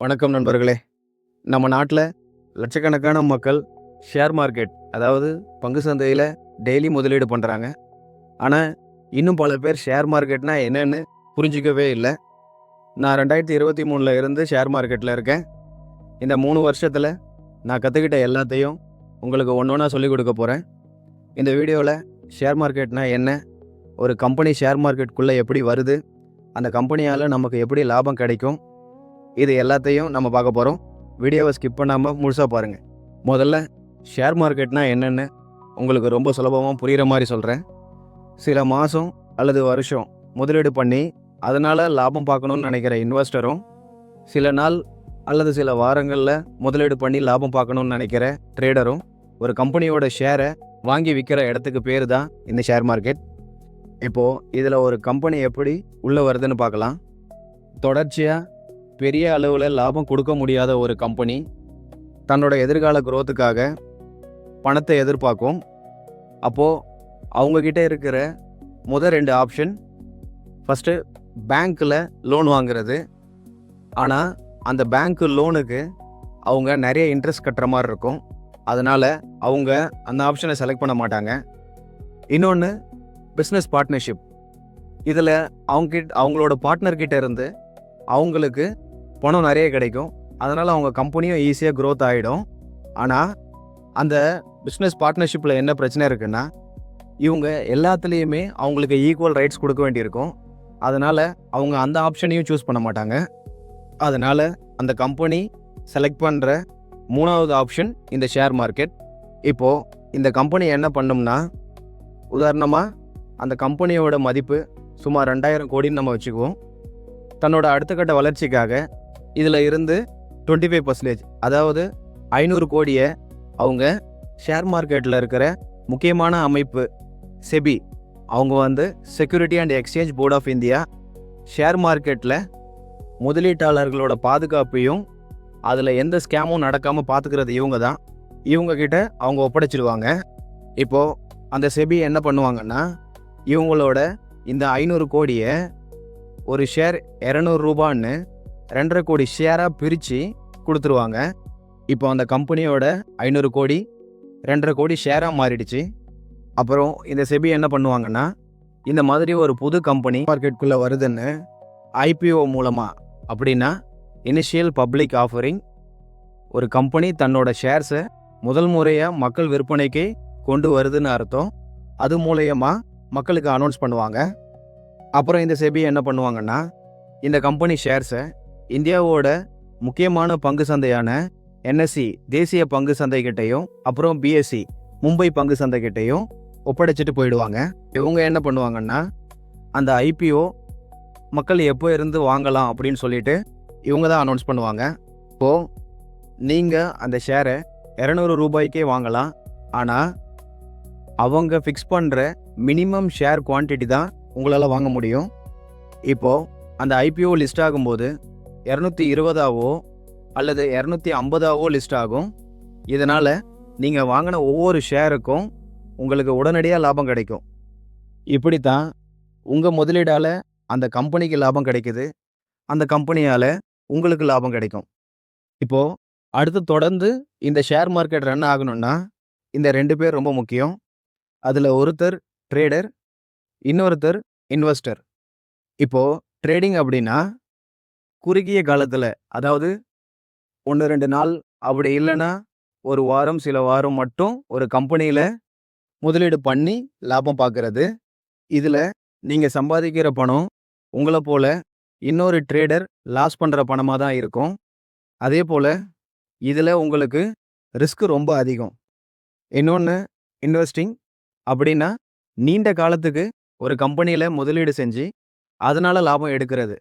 வணக்கம் நண்பர்களே. நம்ம நாட்டில் லட்சக்கணக்கான மக்கள் ஷேர் மார்க்கெட், அதாவது பங்கு சந்தையில் டெய்லி முதலீடு பண்ணுறாங்க. ஆனால் இன்னும் பல பேர் ஷேர் மார்க்கெட்னா என்னன்னு புரிஞ்சிக்கவே இல்லை. நான் 2023 இருந்து ஷேர் மார்க்கெட்டில் இருக்கேன். இந்த 3 வருஷத்தில் நான் கற்றுக்கிட்ட எல்லாத்தையும் உங்களுக்கு ஒன்று ஒன்றா சொல்லிக் கொடுக்க போகிறேன். இந்த வீடியோவில் ஷேர் மார்க்கெட்னா என்ன, ஒரு கம்பெனி ஷேர் மார்க்கெட்டுக்குள்ளே எப்படி வருது, அந்த கம்பெனியால் நமக்கு எப்படி லாபம் கிடைக்கும், இது எல்லாத்தையும் நம்ம பார்க்க போகிறோம். வீடியோவை ஸ்கிப் பண்ணாமல் முழுசாக பாருங்கள். முதல்ல ஷேர் மார்க்கெட்னா என்னென்னு உங்களுக்கு ரொம்ப சுலபமாக புரிகிற மாதிரி சொல்கிறேன். சில மாதம் அல்லது வருஷம் முதலீடு பண்ணி அதனால் லாபம் பார்க்கணுன்னு நினைக்கிற இன்வெஸ்டரும், சில நாள் அல்லது சில வாரங்களில் முதலீடு பண்ணி லாபம் பார்க்கணுன்னு நினைக்கிற ட்ரேடரும் ஒரு கம்பெனியோட ஷேரை வாங்கி விற்கிற இடத்துக்கு பேர் தான் இந்த ஷேர் மார்க்கெட். இப்போது இதில் ஒரு கம்பெனி எப்படி உள்ளே வருதுன்னு பார்க்கலாம். தொடர்ச்சியாக பெரிய அளவில் லாபம் கொடுக்க முடியாத ஒரு கம்பெனி தன்னோட எதிர்கால குரோத்துக்காக பணத்தை எதிர்பார்க்கும். அப்போது அவங்கக்கிட்ட இருக்கிற முதல் 2 ஆப்ஷன், ஃபஸ்ட்டு பேங்க்கில் லோன் வாங்குறது. ஆனால் அந்த பேங்க்கு லோனுக்கு அவங்க நிறைய இன்ட்ரெஸ்ட் கட்டுற மாதிரி இருக்கும். அதனால் அவங்க அந்த ஆப்ஷனை செலக்ட் பண்ண மாட்டாங்க. இன்னொன்று பிஸ்னஸ் பார்ட்னர்ஷிப். இதில் அவங்களோட பார்ட்னர்கிட்ட இருந்து அவங்களுக்கு பணம் நிறைய கிடைக்கும். அதனால் அவங்க கம்பெனியும் ஈஸியாக க்ரோத் ஆகிடும். ஆனால் அந்த பிஸ்னஸ் பார்ட்னர்ஷிப்பில் என்ன பிரச்சனை இருக்குன்னா, இவங்க எல்லாத்துலேயுமே அவங்களுக்கு ஈக்குவல் ரைட்ஸ் கொடுக்க வேண்டியிருக்கும். அதனால் அவங்க அந்த ஆப்ஷனையும் சூஸ் பண்ண மாட்டாங்க. அதனால் அந்த கம்பெனி செலக்ட் பண்ணுற 3வது ஆப்ஷன் இந்த ஷேர் மார்க்கெட். இப்போது இந்த கம்பெனி என்ன பண்ணும்னா, உதாரணமாக அந்த கம்பெனியோட மதிப்பு சுமார் 2000 கோடின்னு நம்ம வச்சுக்குவோம். தன்னோட அடுத்த கட்ட வளர்ச்சிக்காக இதில் இருந்து 25%, அதாவது 500 கோடியை அவங்க ஷேர் மார்க்கெட்டில் இருக்கிற முக்கியமான அமைப்பு செபி, அவங்க Security and Exchange Board of India, share மார்க்கெட்டில் முதலீட்டாளர்களோட பாதுகாப்பையும் அதில் எந்த ஸ்கேமும் நடக்காமல் பார்த்துக்கிறது இவங்க தான். இவங்கக்கிட்ட அவங்க ஒப்படைச்சிடுவாங்க. இப்போது அந்த செபி என்ன பண்ணுவாங்கன்னா, இவங்களோட இந்த 500 கோடியை ஒரு ஷேர் 200 ரூபான்னு 2.5 கோடி ஷேராக பிரித்து கொடுத்துருவாங்க. இப்போ அந்த கம்பெனியோட 500 கோடி 2.5 கோடி ஷேராக மாறிடுச்சு. அப்புறம் இந்த செபி என்ன பண்ணுவாங்கன்னா, இந்த மாதிரி ஒரு புது கம்பெனி மார்க்கெட்டுக்குள்ளே வருதுன்னு ஐபிஓ மூலமாக, அப்படின்னா இனிஷியல் பப்ளிக் ஆஃபரிங், ஒரு கம்பெனி தன்னோட ஷேர்ஸை முதல் முறையாக மக்கள் விற்பனைக்கு கொண்டு வருதுன்னு அர்த்தம். அது மூலயமா மக்களுக்கு அனௌன்ஸ் பண்ணுவாங்க. அப்புறம் இந்த செபி என்ன பண்ணுவாங்கன்னா, இந்த கம்பெனி ஷேர்ஸை இந்தியாவோட முக்கியமான பங்கு சந்தையான என்எஸ்சி தேசிய பங்கு சந்தைக்கிட்டையும், அப்புறம் பிஎஸ்சி மும்பை பங்கு சந்தைக்கிட்டையும் ஒப்படைச்சிட்டு போயிடுவாங்க. இவங்க என்ன பண்ணுவாங்கன்னா, அந்த ஐபிஓ மக்கள் எப்போ இருந்து வாங்கலாம் அப்படின்னு சொல்லிட்டு இவங்க தான் அனௌன்ஸ் பண்ணுவாங்க. இப்போது நீங்கள் அந்த ஷேரை 200 ரூபாய்க்கே வாங்கலாம். ஆனால் அவங்க ஃபிக்ஸ் பண்ணுற மினிமம் ஷேர் குவான்டிட்டி தான் உங்களால் வாங்க முடியும். இப்போது அந்த ஐபிஓ லிஸ்ட் ஆகும்போது 220ஆவோ அல்லது 250ஆவோ லிஸ்ட் ஆகும். இதனால் நீங்கள் வாங்கின ஒவ்வொரு ஷேருக்கும் உங்களுக்கு உடனடியாக லாபம் கிடைக்கும். இப்படி தான் உங்கள் முதலீடால் அந்த கம்பெனிக்கு லாபம் கிடைக்குது, அந்த கம்பெனியால் உங்களுக்கு லாபம் கிடைக்கும். இப்போது அடுத்து தொடர்ந்து இந்த ஷேர் மார்க்கெட் ரன் ஆகணும்னா இந்த 2 பேர் ரொம்ப முக்கியம். அதில் ஒருத்தர் ட்ரேடர், இன்னொருத்தர் இன்வெஸ்டர். இப்போது ட்ரேடிங் அப்படின்னா குறுகிய காலத்தில், அதாவது 1-2 நாள், அப்படி இல்லைன்னா ஒரு வாரம், சில வாரம் மட்டும் ஒரு கம்பெனியில் முதலீடு பண்ணி லாபம் பார்க்குறது. இதில் நீங்கள் சம்பாதிக்கிற பணம் உங்களை போல் இன்னொரு ட்ரேடர் லாஸ் பண்ணுற பணமாக தான் இருக்கும். அதே போல் இதில் உங்களுக்கு ரிஸ்க் ரொம்ப அதிகம். இன்னொன்று இன்வெஸ்டிங் அப்படின்னா நீண்ட காலத்துக்கு ஒரு கம்பெனியில் முதலீடு செஞ்சு அதனால் லாபம் எடுக்கிறது.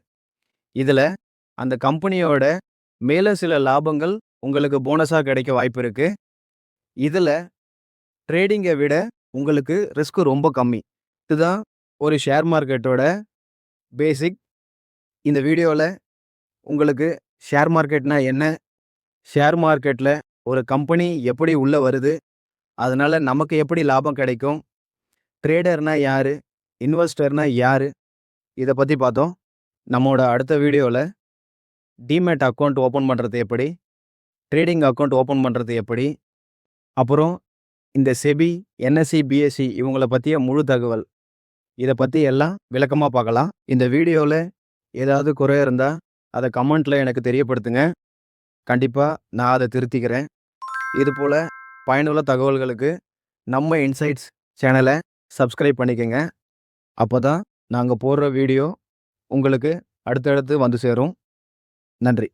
இதில் அந்த கம்பெனியோட மேலே சில லாபங்கள் உங்களுக்கு போனஸாக கிடைக்க வாய்ப்பு இருக்குது. இதில் ட்ரேடிங்கை விட உங்களுக்கு ரிஸ்க் ரொம்ப கம்மி. இதுதான் ஒரு ஷேர் மார்க்கெட்டோட பேசிக். இந்த வீடியோவில் உங்களுக்கு ஷேர் மார்க்கெட்னா என்ன, ஷேர் மார்க்கெட்டில் ஒரு கம்பெனி எப்படி உள்ளே வருது, அதனால் நமக்கு எப்படி லாபம் கிடைக்கும், ட்ரேடர்னா யார், இன்வெஸ்டர்னா யார், இதை பற்றி பார்த்தோம். நம்மளோட அடுத்த வீடியோவில் டிமேட் அக்கௌண்ட் ஓப்பன் பண்ணுறது எப்படி, ட்ரேடிங் அக்கௌண்ட் ஓப்பன் பண்ணுறது எப்படி, அப்புறம் இந்த செபி, என்எஸ்சி, பிஎஸ்சி இவங்கள பற்றிய முழு தகவல் இதை பற்றி எல்லாம் விளக்கமாக பார்க்கலாம். இந்த வீடியோவில் ஏதாவது குறை இருந்தால் அதை கமெண்ட்டில் எனக்கு தெரியப்படுத்துங்க. கண்டிப்பாக நான் அதை திருத்திக்கிறேன். இதுபோல் பயனுள்ள தகவல்களுக்கு நம்ம இன்சைட்ஸ் சேனலை சப்ஸ்கிரைப் பண்ணிக்கோங்க. அப்போ தான் நாங்கள் போடுற வீடியோ உங்களுக்கு அடுத்தடுத்து வந்து சேரும். நன்றி.